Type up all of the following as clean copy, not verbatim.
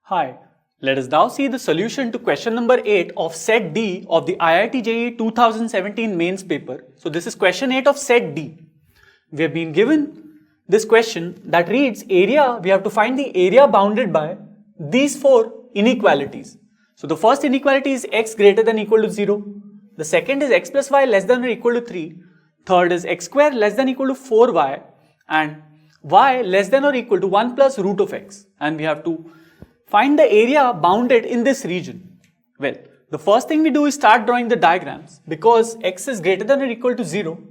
Hi, let us now see the solution to question number 8 of set D of the IIT-JEE 2017 mains paper. So this is question 8 of set D. We have been given this question that reads area, we have to find the area bounded by these four inequalities. So the first inequality is x greater than or equal to 0. The second is x plus y less than or equal to 3. Third is x square less than or equal to 4y and y less than or equal to 1 plus root of x. And we have to find the area bounded in this region. Well, the first thing we do is start drawing the diagrams because x is greater than or equal to 0.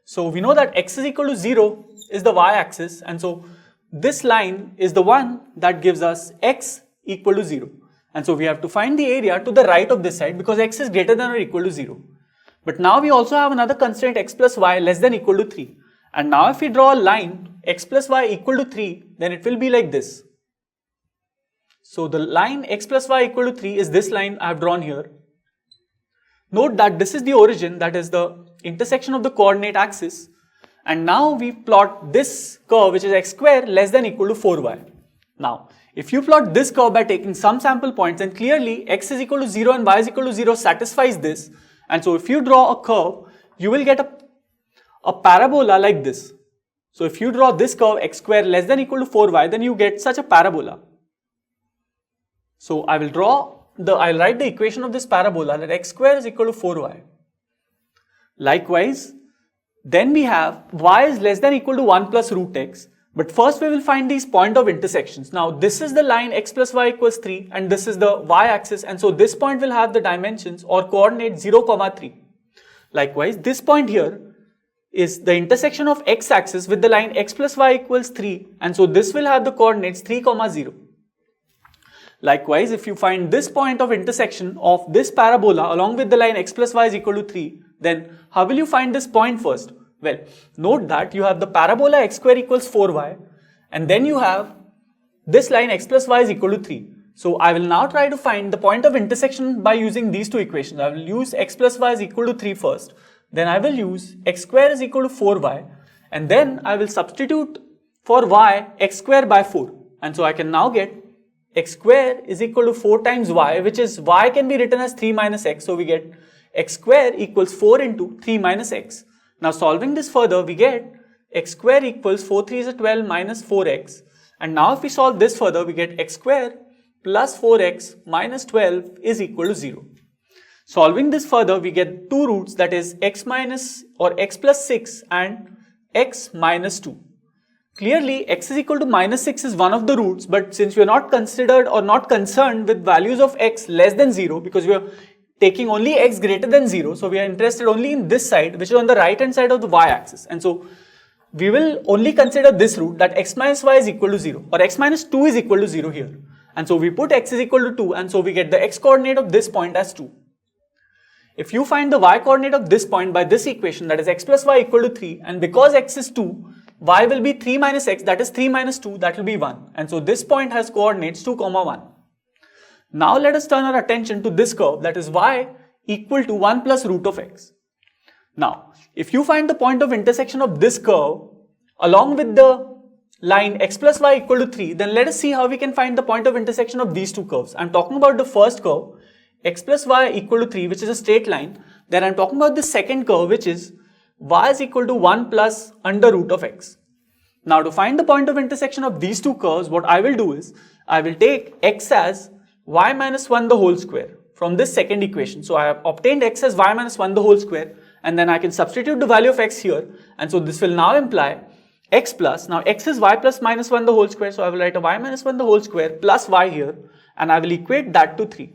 So we know that x is equal to 0 is the y-axis, and so this line is the one that gives us x equal to 0. And so we have to find the area to the right of this side because x is greater than or equal to 0. But now we also have another constraint x plus y less than or equal to 3. And now if we draw a line x plus y equal to 3, then it will be like this. So the line x plus y equal to 3 is this line I have drawn here. Note that this is the origin, that is the intersection of the coordinate axis. And now we plot this curve which is x square less than or equal to 4y. Now, if you plot this curve by taking some sample points, then clearly x is equal to 0 and y is equal to 0 satisfies this. And so if you draw a curve, you will get a parabola like this. So if you draw this curve x square less than or equal to 4y, then you get such a parabola. So I'll write the equation of this parabola that x square is equal to 4y. Likewise, then we have y is less than or equal to 1 plus root x. But first we will find these point of intersections. Now this is the line x plus y equals 3 and this is the y-axis, and so this point will have the dimensions or coordinates 0, 3. Likewise, this point here is the intersection of x-axis with the line x plus y equals 3, and so this will have the coordinates 3, 0. Likewise, if you find this point of intersection of this parabola along with the line x plus y is equal to 3, then how will you find this point first? Well, note that you have the parabola x square equals 4y and then you have this line x plus y is equal to 3. So I will now try to find the point of intersection by using these two equations. I will use x plus y is equal to 3 first. Then I will use x square is equal to 4y and then I will substitute for y x square by 4. And so I can now get x square is equal to 4 times y, which is y can be written as 3 minus x. So we get x square equals 4 into 3 minus x. Now solving this further, we get x square equals 4 3 is 12 minus 4x. And now if we solve this further, we get x square plus 4x minus 12 is equal to 0. Solving this further, we get two roots, that is x minus or x plus 6 and x minus 2. Clearly, x is equal to minus 6 is one of the roots, but since we are not considered or not concerned with values of x less than 0 because we are taking only x greater than 0, so we are interested only in this side which is on the right hand side of the y-axis, and so we will only consider this root, that x minus y is equal to 0 or x minus 2 is equal to 0 here, and so we put x is equal to 2 and so we get the x coordinate of this point as 2. If you find the y coordinate of this point by this equation, that is x plus y equal to 3, and because x is 2, y will be 3 minus x, that is 3 minus 2, that will be 1, and so this point has coordinates 2, 1. Now let us turn our attention to this curve, that is y equal to 1 plus root of x. Now, if you find the point of intersection of this curve along with the line x plus y equal to 3, then let us see how we can find the point of intersection of these two curves. I am talking about the first curve, x plus y equal to 3, which is a straight line. Then I am talking about the second curve, which is y is equal to 1 plus under root of x. Now to find the point of intersection of these two curves, what I will do is, I will take x as y minus 1 the whole square from this second equation. So I have obtained x as y minus 1 the whole square, and then I can substitute the value of x here, and so this will now imply x plus, now x is y plus minus 1 the whole square, so I will write a y minus 1 the whole square plus y here, and I will equate that to 3.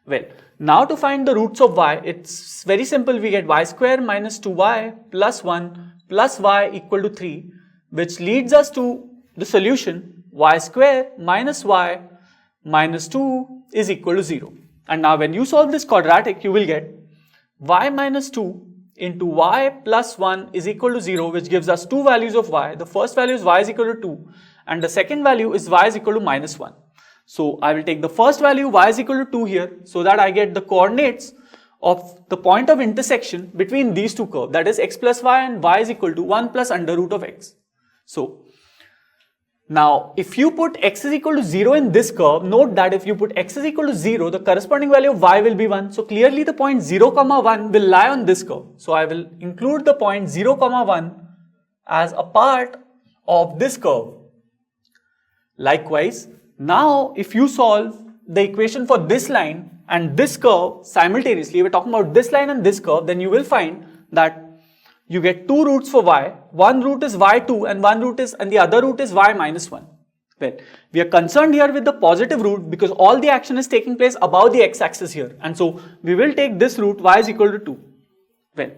Well, now to find the roots of y, it's very simple. We get y square minus 2y plus 1 plus y equal to 3, which leads us to the solution y square minus y minus 2 is equal to 0. And now when you solve this quadratic, you will get y minus 2 into y plus 1 is equal to 0, which gives us two values of y. The first value is y is equal to 2 and the second value is y is equal to minus 1. So I will take the first value y is equal to 2 here so that I get the coordinates of the point of intersection between these two curves, that is x plus y and y is equal to 1 plus under root of x. So Now, if you put x is equal to 0 in this curve, note that if you put x is equal to 0, the corresponding value of y will be 1. So clearly the point 0, 1 will lie on this curve. So I will include the point 0, 1 as a part of this curve. Likewise, now if you solve the equation for this line and this curve simultaneously, we're talking about this line and this curve, then you will find that you get two roots for y. One root is y2 and the other root is y minus 1. Well, we are concerned here with the positive root because all the action is taking place above the x-axis here. And so we will take this root y is equal to 2. Well,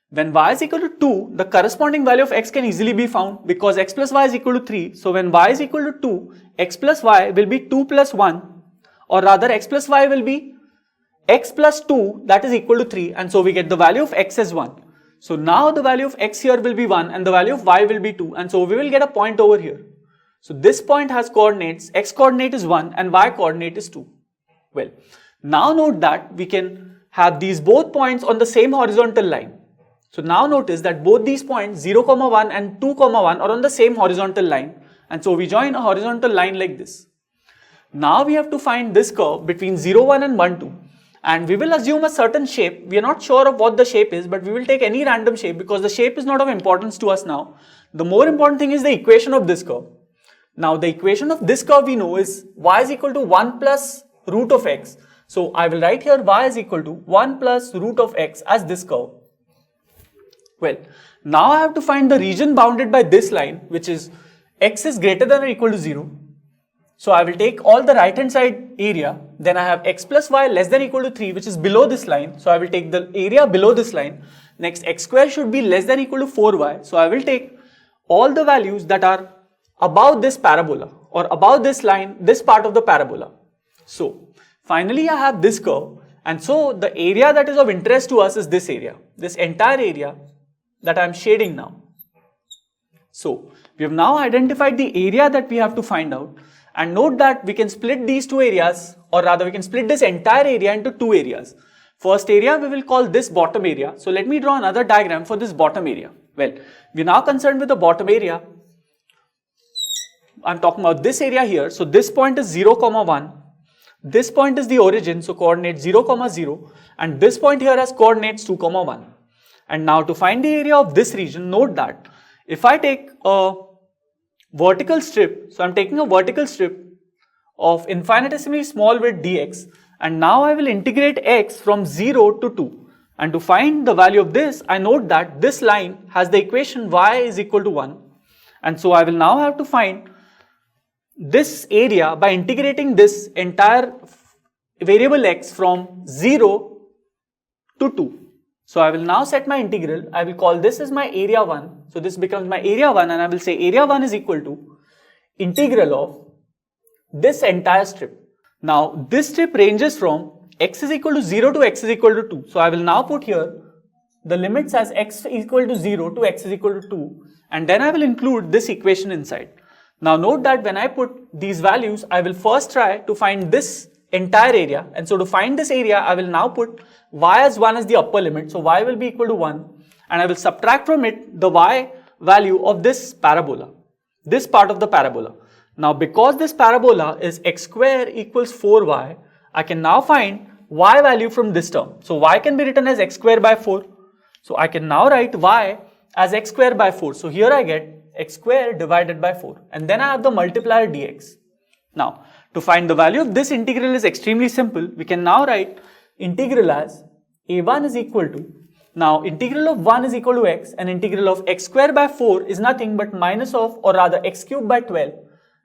when y is equal to 2, the corresponding value of x can easily be found because x plus y is equal to 3. So when y is equal to 2, x plus y will be 2 plus 1, or rather x plus y will be x plus 2, that is equal to 3, and so we get the value of x as 1. So now the value of x here will be 1 and the value of y will be 2, and so we will get a point over here. So this point has coordinates, x coordinate is 1 and y coordinate is 2. Well, now note that we can have these both points on the same horizontal line. So now notice that both these points 0, 1 and 2, 1 are on the same horizontal line, and so we join a horizontal line like this. Now we have to find this curve between 0, 1 and 1, 2. And we will assume a certain shape. We are not sure of what the shape is, but we will take any random shape because the shape is not of importance to us now. The more important thing is the equation of this curve. Now the equation of this curve we know is y is equal to 1 plus root of x. So I will write here y is equal to 1 plus root of x as this curve. Well, now I have to find the region bounded by this line, which is x is greater than or equal to 0. So I will take all the right hand side area, then I have x plus y less than or equal to 3, which is below this line. So I will take the area below this line. Next, x square should be less than or equal to 4y. So I will take all the values that are above this parabola or above this line, this part of the parabola. So finally I have this curve, and so the area that is of interest to us is this area, this entire area that I am shading now. So we have now identified the area that we have to find out. And note that we can split these two areas, or rather we can split this entire area into two areas. First area we will call this bottom area. So let me draw another diagram for this bottom area. Well, we are now concerned with the bottom area. I'm talking about this area here. So this point is 0, 1. This point is the origin, so coordinate 0, 0. And this point here has coordinates 2, 1. And now to find the area of this region, note that if I take a vertical strip, so I'm taking a vertical strip of infinitesimally small width dx, and now I will integrate x from 0 to 2. And to find the value of this, I note that this line has the equation y is equal to 1. And so I will now have to find this area by integrating this entire variable x from 0 to 2. So I will now set my integral. I will call this as my area 1. So this becomes my area 1, and I will say area 1 is equal to integral of this entire strip. Now this strip ranges from x is equal to 0 to x is equal to 2. So I will now put here the limits as x is equal to 0 to x is equal to 2, and then I will include this equation inside. Now note that when I put these values, I will first try to find this entire area, and so to find this area I will now put y as 1 as the upper limit, so y will be equal to 1, and I will subtract from it the y value of this parabola, this part of the parabola. Now because this parabola is x square equals 4y, I can now find y value from this term. So y can be written as x square by 4, so I can now write y as x square by 4. So here I get x square divided by 4, and then I have the multiplier dx. Now to find the value of this integral is extremely simple. We can now write integral as a1 is equal to, now integral of 1 is equal to x, and integral of x square by 4 is nothing but minus of, or rather x cube by 12.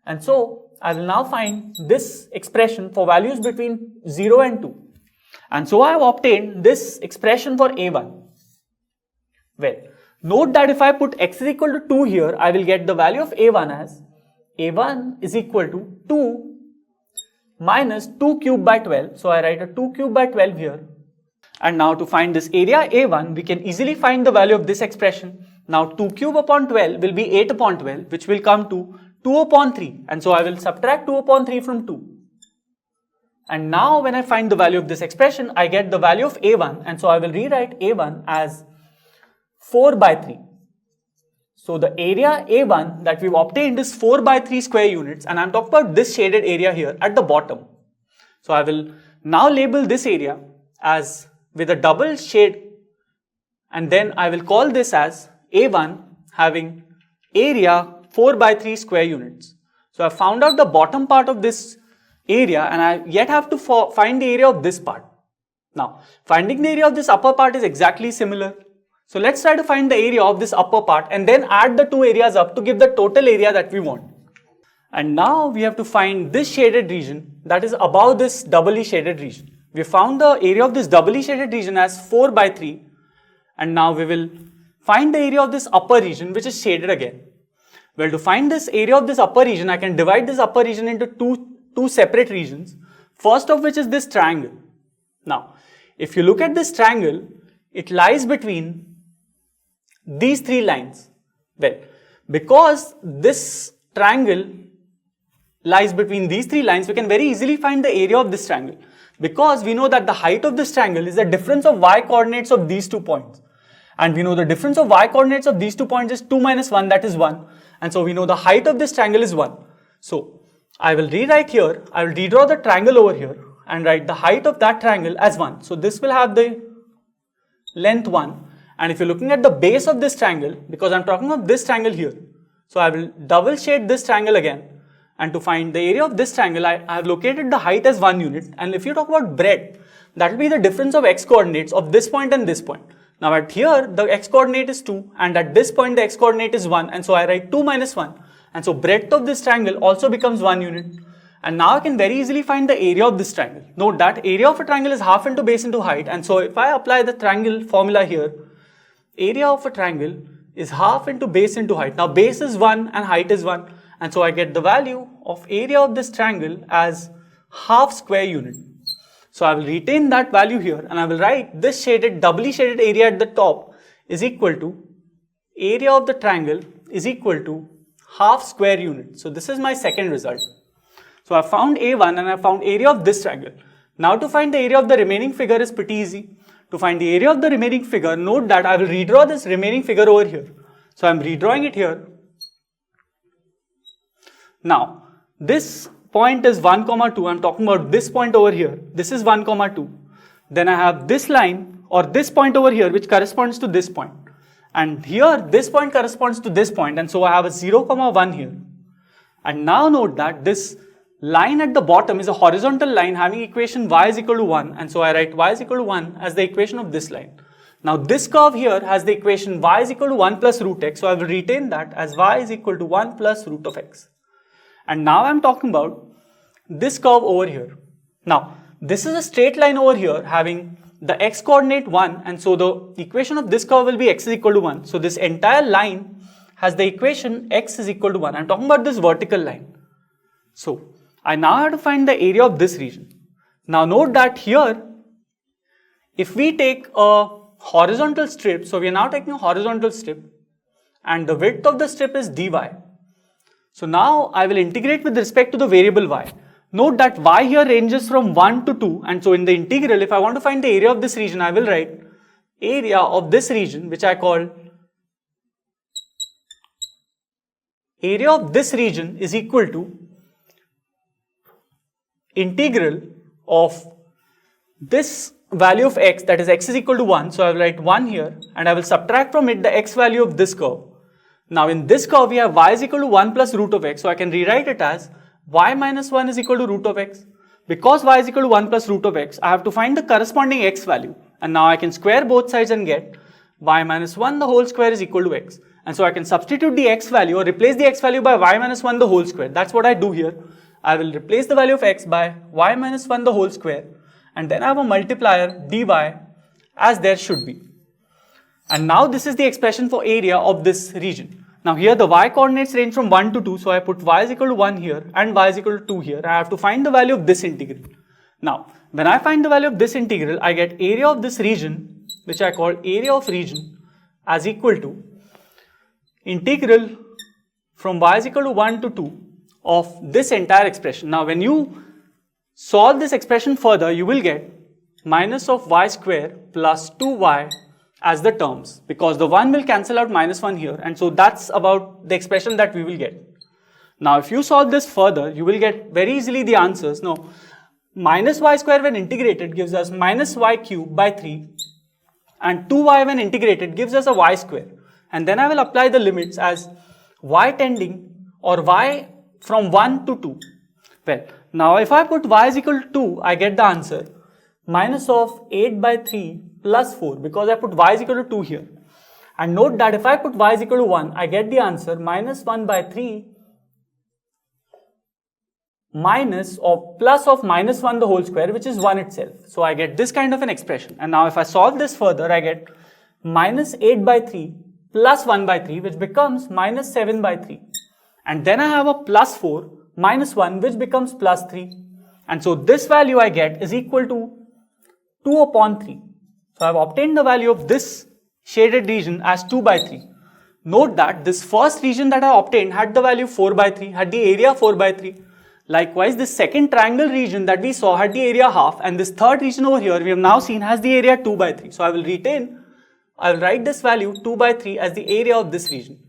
And so I will now find this expression for values between 0 and 2. And so I have obtained this expression for a1. Well, note that if I put x is equal to 2 here, I will get the value of a1 as a1 is equal to 2 minus 2 cube by 12. So I write a 2 cube by 12 here. And now to find this area a1, we can easily find the value of this expression. Now 2 cube upon 12 will be 8 upon 12, which will come to 2 upon 3. And so I will subtract 2 upon 3 from 2. And now when I find the value of this expression, I get the value of a1. And so I will rewrite a1 as 4 by 3. So the area A1 that we've obtained is 4 by 3 square units, and I'm talking about this shaded area here at the bottom. So I will now label this area as with a double shade, and then I will call this as A1 having area 4 by 3 square units. So I found out the bottom part of this area, and I yet have to find the area of this part. Now, finding the area of this upper part is exactly similar. So let's try to find the area of this upper part and then add the two areas up to give the total area that we want. And now we have to find this shaded region that is above this doubly shaded region. We found the area of this doubly shaded region as 4 by 3, and now we will find the area of this upper region which is shaded again. Well, to find this area of this upper region, I can divide this upper region into two separate regions, first of which is this triangle. Now, if you look at this triangle, it lies between these three lines. Well, because this triangle lies between these three lines, we can very easily find the area of this triangle, because we know that the height of this triangle is the difference of y coordinates of these 2 points. And we know the difference of y coordinates of these 2 points is 2 minus 1, that is 1. And so we know the height of this triangle is 1. So I will rewrite here, I will redraw the triangle over here and write the height of that triangle as 1. So this will have the length 1. And if you're looking at the base of this triangle, because I'm talking of this triangle here, so I will double shade this triangle again. And to find the area of this triangle, I have located the height as 1 unit. And if you talk about breadth, that will be the difference of x coordinates of this point and this point. Now at here, the x coordinate is 2, and at this point the x coordinate is 1, and so I write 2 minus 1. And so breadth of this triangle also becomes 1 unit. And now I can very easily find the area of this triangle. Note that area of a triangle is half into base into height, and so if I apply the triangle formula here, area of a triangle is half into base into height. Now base is 1 and height is 1, and so I get the value of area of this triangle as half square unit. So I will retain that value here, and I will write this shaded, doubly shaded area at the top is equal to area of the triangle is equal to half square unit. So this is my second result. So I found A1 and I found area of this triangle. Now to find the area of the remaining figure is pretty easy. To find the area of the remaining figure, note that I will redraw this remaining figure over here. So I am redrawing it here. Now this point is 1, 2. I'm talking about this point over here. This is 1, 2. Then I have this line or this point over here which corresponds to this point. And here this point corresponds to this point, and so I have a 0, 1 here. And now note that this line at the bottom is a horizontal line having equation y is equal to 1, and so I write y is equal to 1 as the equation of this line. Now this curve here has the equation y is equal to 1 plus root x, so I will retain that as y is equal to 1 plus root of x. And now I'm talking about this curve over here. Now this is a straight line over here having the x coordinate 1, and so the equation of this curve will be x is equal to 1. So this entire line has the equation x is equal to 1. I'm talking about this vertical line. So I now have to find the area of this region. Now note that here, if we take a horizontal strip, so we are now taking a horizontal strip, and the width of the strip is dy. So now I will integrate with respect to the variable y. Note that y here ranges from 1 to 2, and so in the integral, if I want to find the area of this region, I will write area of this region, which I call area of this region is equal to integral of this value of x, that is x is equal to 1, so I will write 1 here, and I will subtract from it the x value of this curve. Now in this curve we have y is equal to 1 plus root of x, so I can rewrite it as y minus 1 is equal to root of x. Because y is equal to 1 plus root of x, I have to find the corresponding x value, and now I can square both sides and get y minus 1 the whole square is equal to x. And so I can substitute the x value or replace the x value by y minus 1 the whole square. That's what I do here. I will replace the value of x by y minus 1 the whole square, and then I have a multiplier dy as there should be. And now this is the expression for area of this region. Now here the y coordinates range from 1 to 2, so I put y is equal to 1 here and y is equal to 2 here. I have to find the value of this integral. Now when I find the value of this integral, I get area of this region, which I call area of region, as equal to integral from y is equal to 1 to 2 of this entire expression. Now when you solve this expression further, you will get minus of y square plus 2y as the terms, because the 1 will cancel out minus 1 here, and so that's about the expression that we will get. Now if you solve this further, you will get very easily the answers. Now minus y square when integrated gives us minus y cube by 3, and 2y when integrated gives us a y square, and then I will apply the limits as y tending or y from 1 to 2. Well, now if I put y is equal to 2, I get the answer minus of 8 by 3 plus 4, because I put y is equal to 2 here. And note that if I put y is equal to 1, I get the answer minus 1 by 3 minus or plus of minus 1 the whole square, which is 1 itself. So I get this kind of an expression. And now if I solve this further, I get minus 8 by 3 plus 1 by 3, which becomes minus 7 by 3. And then I have a plus 4 minus 1, which becomes plus 3. And so this value I get is equal to 2 upon 3. So I have obtained the value of this shaded region as 2 by 3. Note that this first region that I obtained had the value 4 by 3, had the area 4 by 3. Likewise, this second triangle region that we saw had the area half, and this third region over here we have now seen has the area 2 by 3. So I will write this value 2 by 3 as the area of this region.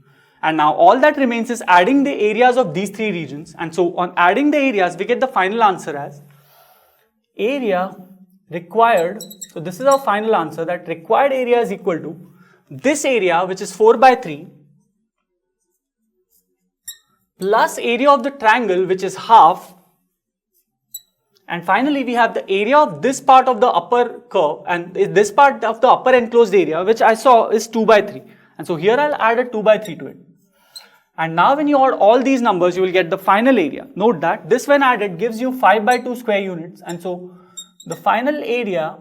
And now all that remains is adding the areas of these three regions. And so on adding the areas, we get the final answer as area required. So this is our final answer, that required area is equal to this area, which is 4 by 3, plus area of the triangle, which is half, and finally we have the area of this part of the upper curve, and this part of the upper enclosed area, which I saw is 2 by 3. And so here I'll add a 2 by 3 to it. And now when you add all these numbers, you will get the final area. Note that this when added gives you 5 by 2 square units, and so the final area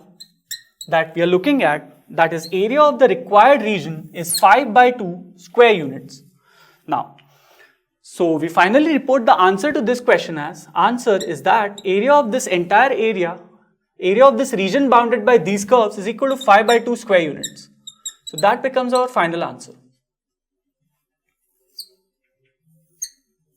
that we are looking at, that is area of the required region, is 5 by 2 square units. Now, so we finally report the answer to this question as, answer is that area of this entire area of this region bounded by these curves is equal to 5 by 2 square units. So that becomes our final answer.